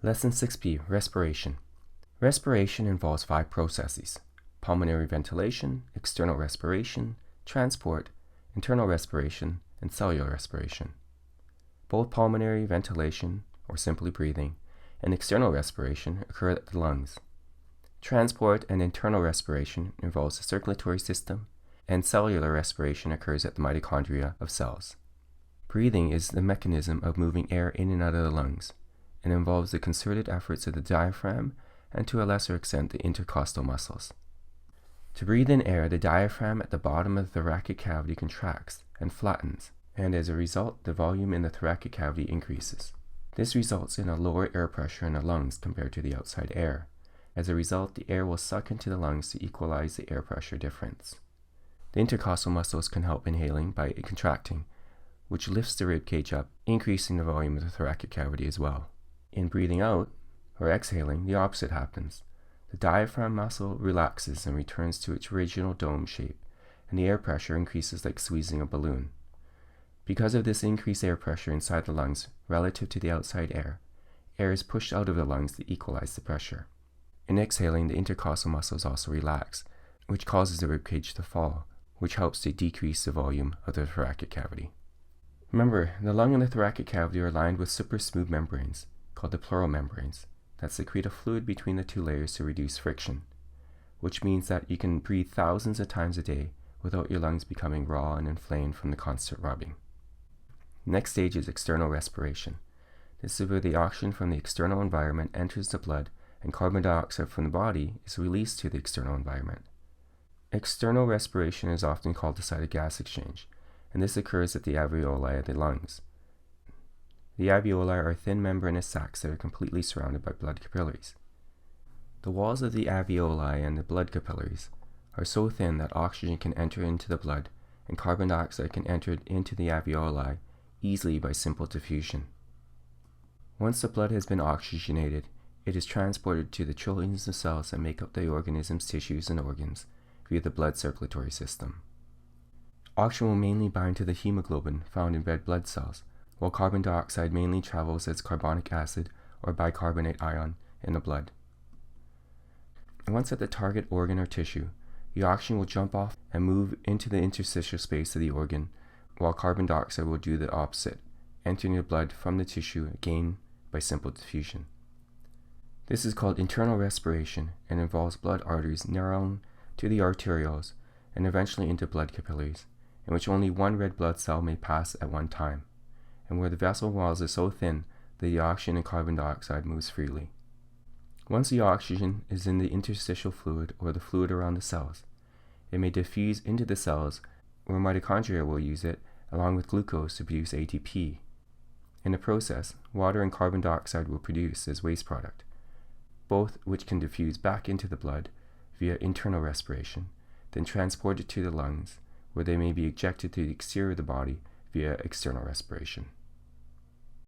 Lesson 6b, Respiration. Respiration involves 5 processes: pulmonary ventilation, external respiration, transport, internal respiration, and cellular respiration. Both pulmonary ventilation, or simply breathing, and external respiration occur at the lungs. Transport and internal respiration involves the circulatory system, and cellular respiration occurs at the mitochondria of cells. Breathing is the mechanism of moving air in and out of the lungs, and involves the concerted efforts of the diaphragm and to a lesser extent the intercostal muscles. To breathe in air, the diaphragm at the bottom of the thoracic cavity contracts and flattens, and as a result, the volume in the thoracic cavity increases. This results in a lower air pressure in the lungs compared to the outside air. As a result, the air will suck into the lungs to equalize the air pressure difference. The intercostal muscles can help inhaling by contracting, which lifts the rib cage up, increasing the volume of the thoracic cavity as well. In breathing out, or exhaling, the opposite happens. The diaphragm muscle relaxes and returns to its original dome shape, and the air pressure increases like squeezing a balloon. Because of this increased air pressure inside the lungs relative to the outside air, air is pushed out of the lungs to equalize the pressure. In exhaling, the intercostal muscles also relax, which causes the ribcage to fall, which helps to decrease the volume of the thoracic cavity. Remember, the lung and the thoracic cavity are lined with super smooth membranes, called the pleural membranes, that secrete a fluid between the two layers to reduce friction, which means that you can breathe thousands of times a day without your lungs becoming raw and inflamed from the constant rubbing. Next stage is external respiration. This is where the oxygen from the external environment enters the blood and carbon dioxide from the body is released to the external environment. External respiration is often called the site of gas exchange, and this occurs at the alveoli of the lungs. The alveoli are thin membranous sacs that are completely surrounded by blood capillaries. The walls of the alveoli and the blood capillaries are so thin that oxygen can enter into the blood and carbon dioxide can enter into the alveoli easily by simple diffusion. Once the blood has been oxygenated, it is transported to the trillions of cells that make up the organism's tissues and organs via the blood circulatory system. Oxygen will mainly bind to the hemoglobin found in red blood cells, while carbon dioxide mainly travels as carbonic acid or bicarbonate ion in the blood. Once at the target organ or tissue, the oxygen will jump off and move into the interstitial space of the organ, while carbon dioxide will do the opposite, entering the blood from the tissue again by simple diffusion. This is called internal respiration and involves blood arteries narrowing to the arterioles and eventually into blood capillaries, in which only one red blood cell may pass at one time, and where the vessel walls are so thin that the oxygen and carbon dioxide moves freely. Once the oxygen is in the interstitial fluid or the fluid around the cells, it may diffuse into the cells where mitochondria will use it along with glucose to produce ATP. In the process, water and carbon dioxide will produce as waste product, both which can diffuse back into the blood via internal respiration, then transported to the lungs, where they may be ejected to the exterior of the body via external respiration.